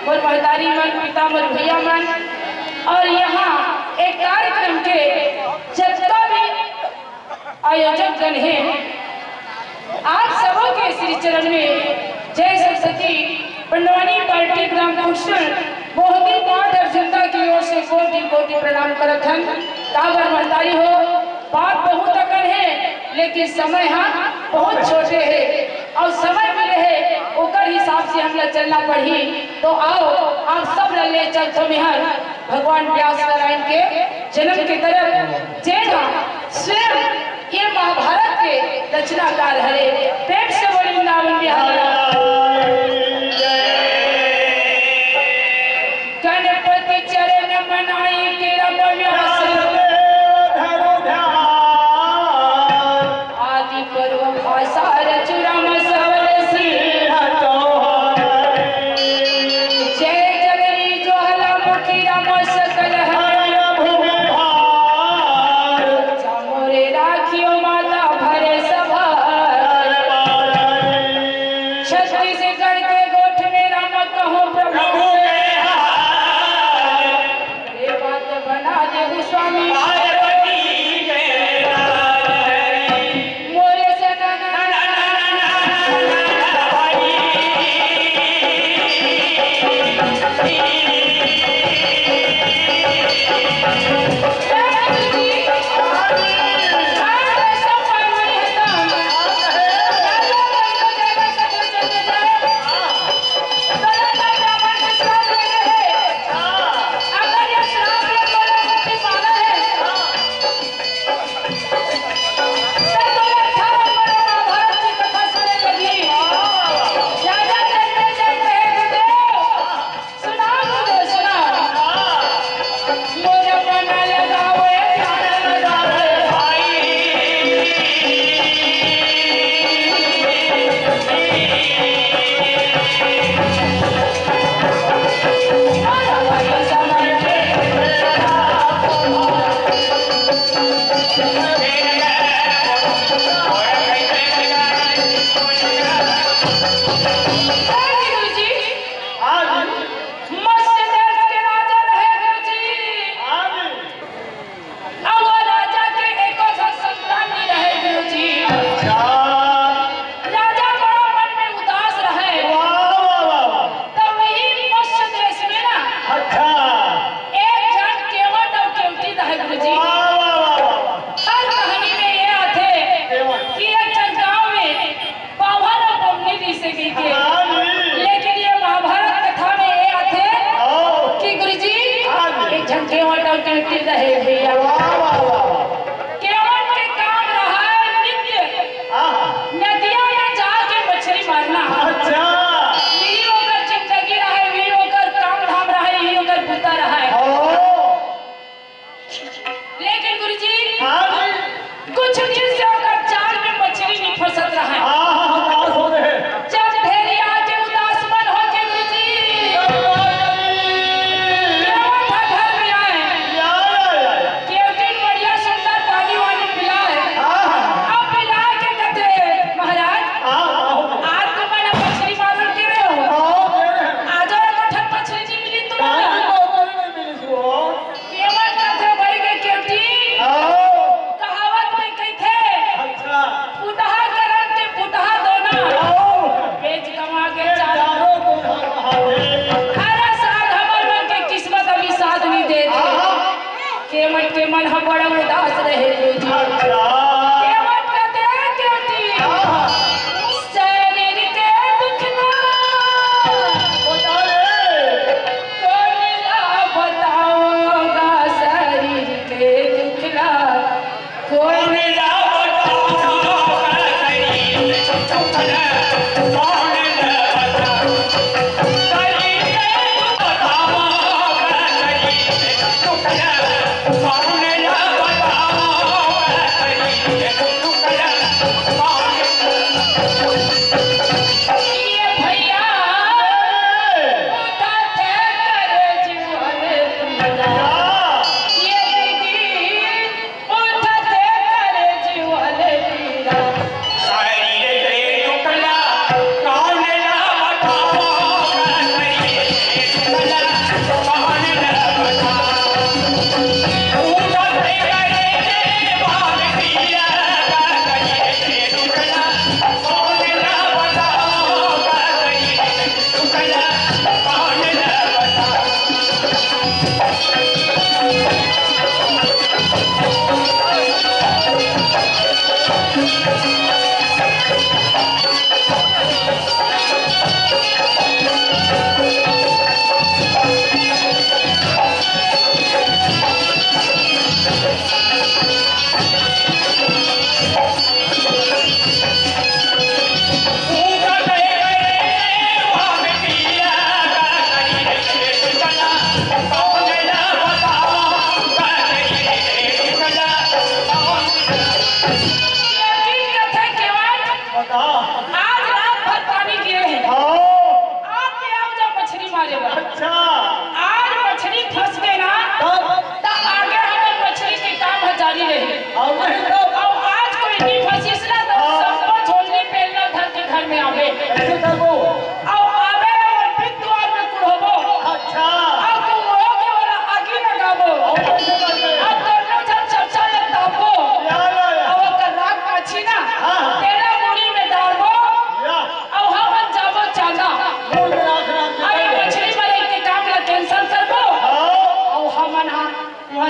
मोर महतारी मन, पिता मोर भैया मन, और यहाँ एक कार्यक्रम के जितना भी आयोजक जन है, आप सबों के श्री चरण में जय सरस्वती पंडवानी पार्टी ग्राम भूषण बहुत ही बात और जनता की ओर से कोटि प्रणाम करत हन। काबर महतारी हो, बात बहुत अकल है लेकिन समय हाँ बहुत छोटे है और समय मिले है ओकर हिसाब से हम लोग चलना पड़ी। तो आओ आप सब ले चल मेहर भगवान व्यास नारायण के जन्म की तरफ जेना स्वयं ये महाभारत के रचनाकार हरे पेट से बड़ी वृंदावन बिहार गणपति चरण मनाई के रब व्यास आदि पर्व भाषा रचुरम बैठी रहे भैया। केवट के काम रहा है नित्य नदिया में जाके मछली मारना। यही होकर जिंदगी रहा है, यही होकर काम धाम रहा है, यही होकर बुता रहा है। लेकिन गुरुजी कुछ दिन से होकर जाल में मछली नहीं फंसत रहा है। जब ढेरी आके उदास मन हो के गुरुजी घर में आए, केवटिन बढ़िया सुंदर पानी वानी पिलाए। अब पिला के कहते महाराज आज तो बड़ा मछली मारन के रहे हो, आज और कठन मछली नहीं मिली तुम्हारा। केवट कहते भाई के केवटिन कहावत में कही थे पुतहा करन के पुतहा दोना बेच कमा के चारों। अरे साध हमर मन के किस्मत अभी साथ नहीं दे दे। केवट के मन हम बड़ा उदास रहे गुरुजी। केवट कहते हैं केवटी शरीर के दुख ना कोई ना बताओगा, शरीर के दुख ना कोई ना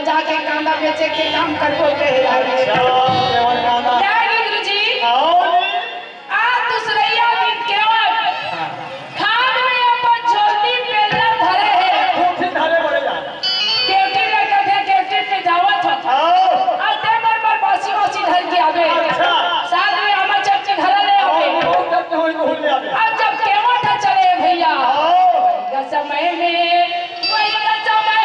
जाके कांदा बेचे के काम करबो के गुरुजी। आज दूसरैया दिन केवट खान में अपन झोली पेला धरे है। केवटी ने कहते केवटी पे जावत हो आते पर बासी बासी धर के आवे साथ में हम जब के घर ले आवे। अब जब केवट चले भैया समय में वही समय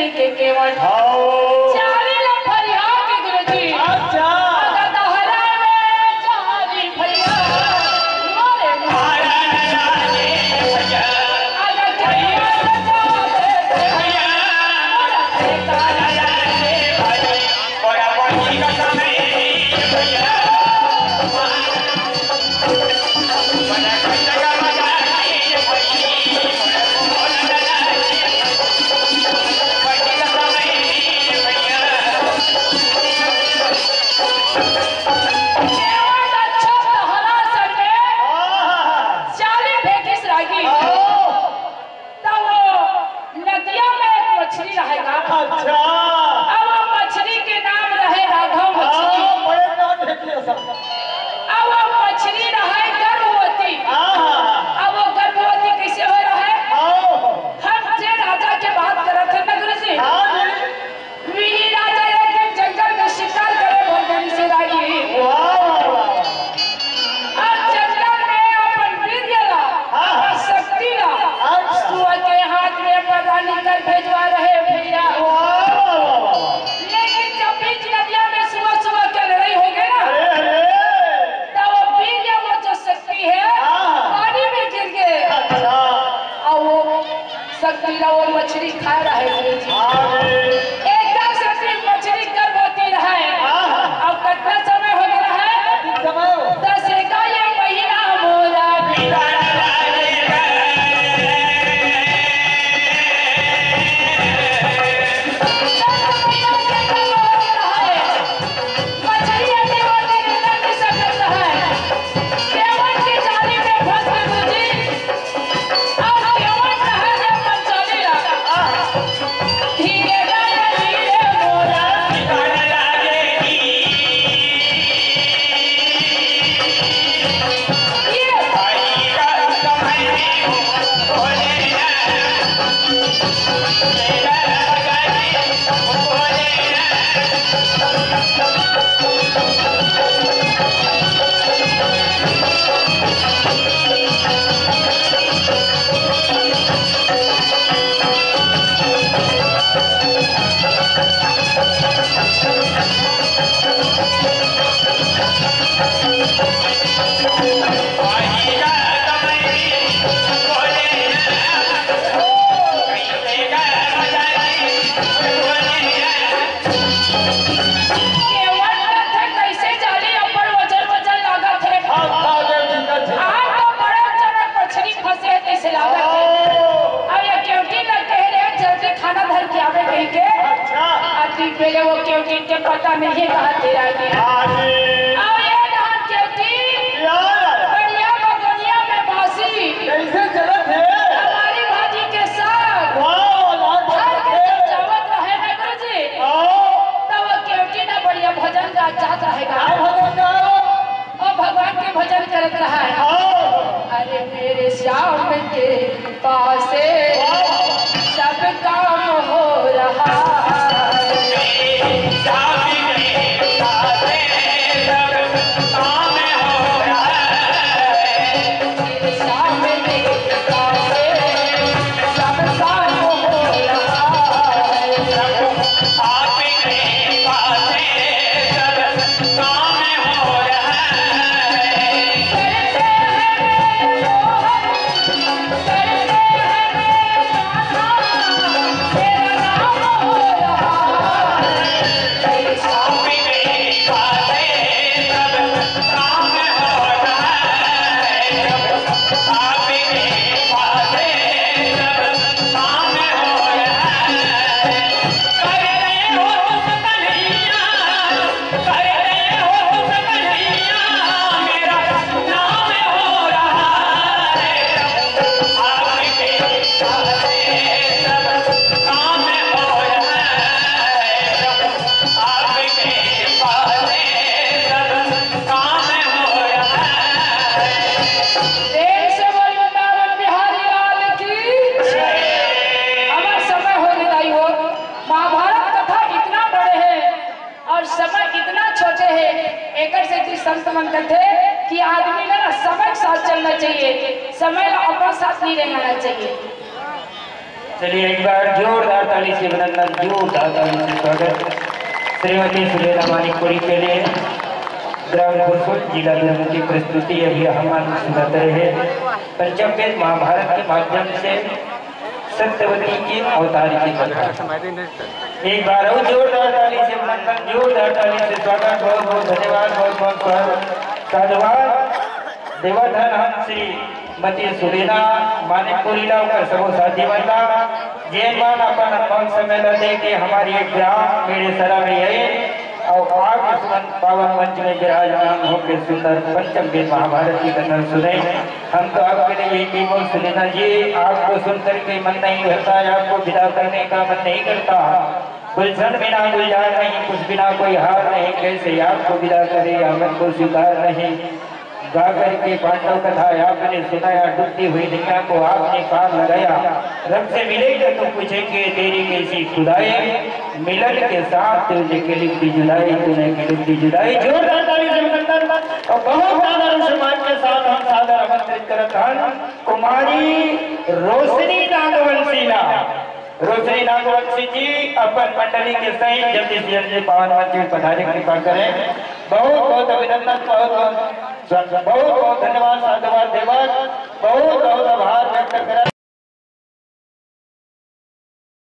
के केवल चाली फरिया के गुरुजी अगर दहरा में चाली फरिया ला वो मछली खा रहा है गुरुजी। एकदम से सिर्फ मछली गर्भवती रहा है। अब कितना समय हो गया है? 10 का ये महीना मोरा पहले वो क्योंकि के पता नहीं कहा तेरा और ये धान क्योंकि बढ़िया बगनिया में बासी कैसे चलत है हमारी भाजी के साथ जावत रहे ना गुरुजी। तब वो क्योंकि ना बढ़िया भजन का जाता है और भगवान के भजन करत रहा है। अरे मेरे श्याम के पास सब काम हो रहा संत मंत्र थे कि आदमी ने ना समय के साथ चलना चाहिए, समय अपना साथ नहीं रहना चाहिए। चलिए एक बार जोरदार ताली से अभिनंदन, जोरदार ताली से स्वागत श्रीमती सुलेना मानिकपुरी के लिए। ग्राम गुरसुल जिला धर्म की प्रस्तुति अभी हम सुनाते रहे। पंचम वेद महाभारत के माध्यम से सत्यवती की अवतार की कथा। एक बार और जोरदार ताली से अभिनंदन, जोरदार ताली से स्वागत। बहुत बहुत धन्यवाद, बहुत बहुत साधुवाद। देवाधन श्रीमती सुलेना मानिकपुरी का सबो साथी बंदा जैन अपन अपन समय लगे कि हमारी एक ग्राम मेरे सरा में है और आप इस पावन मंच में विराजमान होकर सुंदर पंचम वेद महाभारत की कथा सुने। हम तो आपके लिए यही टीमों सुलेना जी, आपको सुनकर के मन नहीं करता है, आपको विदा करने का मन नहीं करता। गुलशन बिना गुलजार नहीं, कुछ बिना कोई हार नहीं, कैसे आपको विदा करे मन को स्वीकार नहीं। गा करके पांडव कथा आपने सुनाया, डूबती हुई दुनिया को आपने पार लगाया। रब से मिलेगा तो पूछेंगे तेरी कैसी खुदाई, मिलन के साथ तुझे के लिखती जुदाई, तूने के लिखती जुदाई। जोरदार ताली से अभिनंदन और बहुत सादर सम्मान के साथ हम सादर आमंत्रित करते हैं कुमारी रोशनी नागवंशीला। रोशनी नागवंशी जी अपन मंडली के सहित जल्दी से जल्दी पावन मंच में पधारे कृपा करें। बहुत बहुत अभिनंदन, बहुत बहुत धन्यवाद, साधुवाद, देवाद, बहुत बहुत आभार व्यक्त करें।